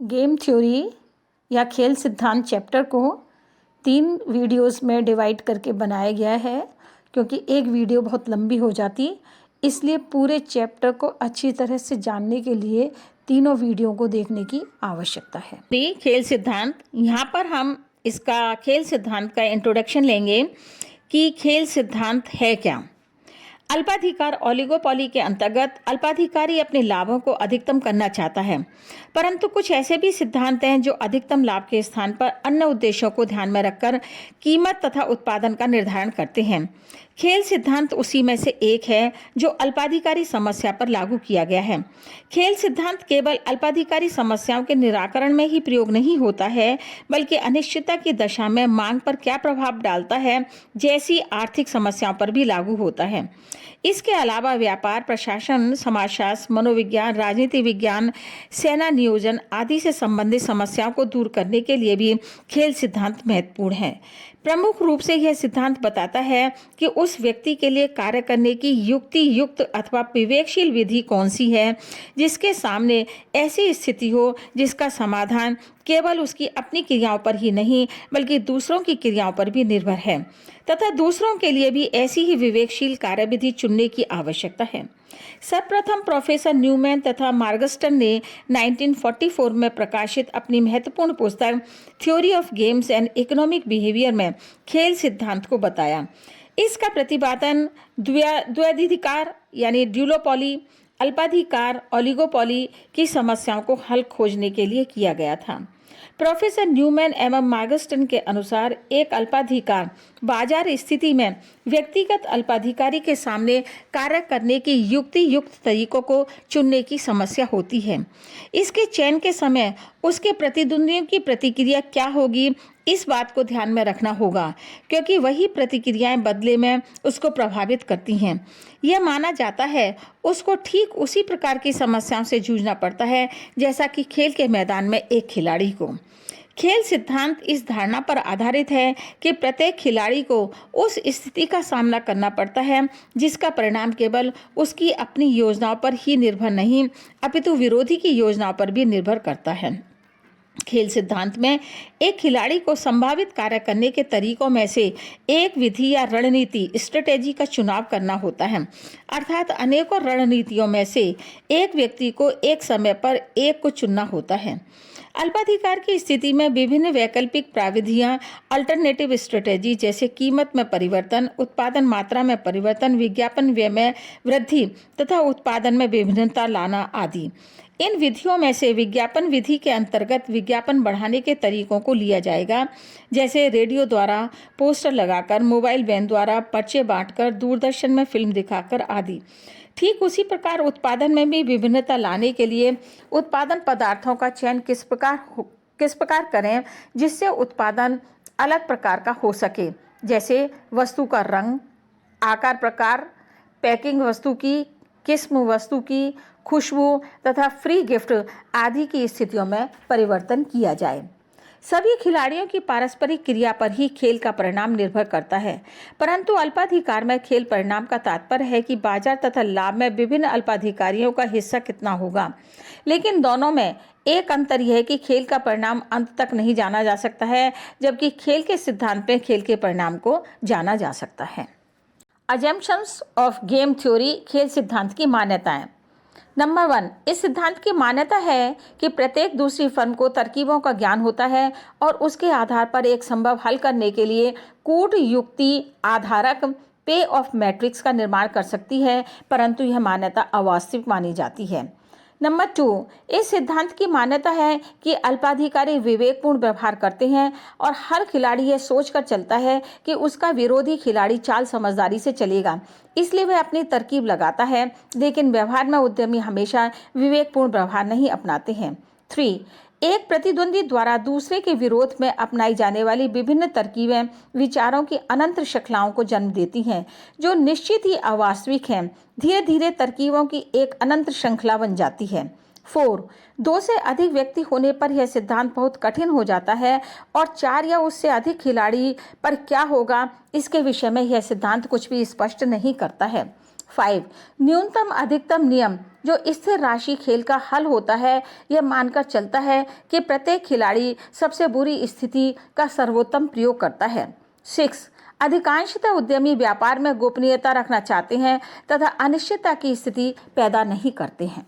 Game theory या खेल सिद्धांत चैप्टर को 3 वीडियोस में डिवाइड करके बनाया गया है, क्योंकि एक वीडियो बहुत लंबी हो जाती, इसलिए पूरे चैप्टर को अच्छी तरह से जानने के लिए तीनों वीडियो को देखने की आवश्यकता है। खेल सिद्धांत, यहाँ पर हम इसका खेल सिद्धांत का इंट्रोडक्शन लेंगे कि खेल सिद्धांत है क्या। अल्पाधिकार ओलिगोपॉली के अंतर्गत अल्पाधिकारी अपने लाभों को अधिकतम करना चाहता है, परंतु कुछ ऐसे भी सिद्धांत हैं जो अधिकतम लाभ के स्थान पर अन्य उद्देश्यों को ध्यान में रखकर कीमत तथा उत्पादन का निर्धारण करते हैं। खेल सिद्धांत उसी में से एक है जो अल्पाधिकारी समस्या पर लागू किया गया है। खेल सिद्धांत केवल अल्पाधिकारी समस्याओं के निराकरण में ही प्रयोग नहीं होता है, बल्कि अनिश्चितता की दशा में मांग पर क्या प्रभाव डालता है जैसी आर्थिक समस्याओं पर भी लागू होता है। इसके अलावा व्यापार, प्रशासन, समाजशास्त्र, मनोविज्ञान, राजनीति विज्ञान, सेना नियोजन आदि से संबंधित समस्याओं को दूर करने के लिए भी खेल सिद्धांत महत्वपूर्ण है। प्रमुख रूप से यह सिद्धांत बताता है कि उस व्यक्ति के लिए कार्य करने की युक्ति युक्त अथवा विवेकशील विधि कौन सी है, जिसके सामने ऐसी स्थिति हो जिसका समाधान केवल उसकी अपनी क्रियाओं पर ही नहीं बल्कि दूसरों की क्रियाओं पर भी निर्भर है, तथा दूसरों के लिए भी ऐसी ही विवेकशील कार्यविधि चुनने की आवश्यकता है। सर्वप्रथम प्रोफेसर न्यूमैन तथा मार्गस्टन ने 1944 में प्रकाशित अपनी महत्वपूर्ण पुस्तक theory of games and economic behaviour में खेल सिद्धांत को बताया। इसका प्रतिपादन द्वैधाधिकार यानी ड्यूलोपॉली, अल्पाधिकार ओलिगोपॉली की समस्याओं को हल खोजने के लिए किया गया था। प्रोफेसर न्यूमैन एवं मार्गस्टन के अनुसार एक अल्पाधिकार बाजार स्थिति में व्यक्तिगत अल्पाधिकारी के सामने कार्य करने की युक्ति युक्त तरीकों को चुनने की समस्या होती है। इसके चयन के समय उसके प्रतिद्वंदियों की प्रतिक्रिया क्या होगी, इस बात को ध्यान में रखना होगा, क्योंकि वही प्रतिक्रियाएं बदले में उसको प्रभावित करती हैं। यह माना जाता है उसको ठीक उसी प्रकार की समस्याओं से जूझना पड़ता है जैसा कि खेल के मैदान में एक खिलाड़ी को। खेल सिद्धांत इस धारणा पर आधारित है कि प्रत्येक खिलाड़ी को उस स्थिति का सामना करना पड़ता है जिसका परिणाम केवल उसकी अपनी योजनाओं पर ही निर्भर नहीं अपितु विरोधी की योजनाओं पर भी निर्भर करता है। खेल सिद्धांत में एक खिलाड़ी को संभावित कार्य करने के तरीकों में से एक विधि या रणनीति स्ट्रेटेजी का चुनाव करना होता है, अर्थात अनेकों रणनीतियों में से एक व्यक्ति को एक समय पर एक को चुनना होता है। अल्पाधिकार की स्थिति में विभिन्न वैकल्पिक प्राविधियां अल्टरनेटिव स्ट्रेटेजी जैसे कीमत में परिवर्तन, उत्पादन मात्रा में परिवर्तन, विज्ञापन व्यय में वृद्धि तथा उत्पादन में विभिन्नता लाना आदि। इन विधियों में से विज्ञापन विधि के अंतर्गत विज्ञापन बढ़ाने के तरीकों को लिया जाएगा, जैसे रेडियो द्वारा पोस्टर लगाकर, मोबाइल वैन द्वारा पर्चे बांटकर, दूरदर्शन में फिल्म दिखाकर आदि। ठीक उसी प्रकार उत्पादन में भी विभिन्नता लाने के लिए उत्पादन पदार्थों का चयन किस प्रकार करें जिससे उत्पादन अलग प्रकार का हो सके, जैसे वस्तु का रंग, आकार, प्रकार, पैकिंग वस्तु की, किस्म वस्तु की, खुशबू तथा फ्री गिफ्ट आदि की स्थितियों में परिवर्तन किया जाए। सभी खिलाड़ियों की पारस्परिक क्रिया पर ही खेल का परिणाम निर्भर करता है, परंतु अल्पाधिकार में खेल परिणाम का तात्पर्य है कि बाजार तथा लाभ में विभिन्न अल्पाधिकारियों का हिस्सा कितना होगा। लेकिन दोनों में एक अंतर यह है कि खेल का परिणाम अंत तक नहीं जाना जा सकता है, जबकि खेल के सिद्धांत में खेल के परिणाम को जाना जा सकता है। अजम्पशंस ऑफ गेम थ्योरी, खेल सिद्धांत की मान्यताएं। नंबर 1, इस सिद्धांत की मान्यता है कि प्रत्येक दूसरी फर्म को तरकीबों का ज्ञान होता है और उसके आधार पर एक संभव हल करने के लिए कूट युक्ति आधारक पे ऑफ मैट्रिक्स का निर्माण कर सकती है, परंतु यह मान्यता अवास्तविक मानी जाती है। नंबर 2, इस सिद्धांत की मान्यता है कि अल्पाधिकारी विवेकपूर्ण व्यवहार करते हैं और हर खिलाड़ी यह सोचकर चलता है कि उसका विरोधी खिलाड़ी चाल समझदारी से चलेगा, इसलिए वह अपनी तरकीब लगाता है, लेकिन व्यवहार में उद्यमी हमेशा विवेकपूर्ण व्यवहार नहीं अपनाते हैं। 3, एक प्रतिद्वंदी द्वारा दूसरे के विरोध में अपनाई जाने वाली विभिन्न तरकीबें विचारों की अनंत श्रृंखलाओं को जन्म देती हैं, जो निश्चित ही अवास्तविक हैं। धीरे धीरे तरकीबों की एक अनंत श्रृंखला बन जाती है। 4, 2 से अधिक व्यक्ति होने पर यह सिद्धांत बहुत कठिन हो जाता है और 4 या उससे अधिक खिलाड़ी पर क्या होगा इसके विषय में यह सिद्धांत कुछ भी स्पष्ट नहीं करता है। 5. न्यूनतम अधिकतम नियम जो स्थिर राशि खेल का हल होता है, यह मानकर चलता है कि प्रत्येक खिलाड़ी सबसे बुरी स्थिति का सर्वोत्तम प्रयोग करता है. 6. अधिकांशतः उद्यमी व्यापार में गोपनीयता रखना चाहते हैं तथा अनिश्चितता की स्थिति पैदा नहीं करते हैं.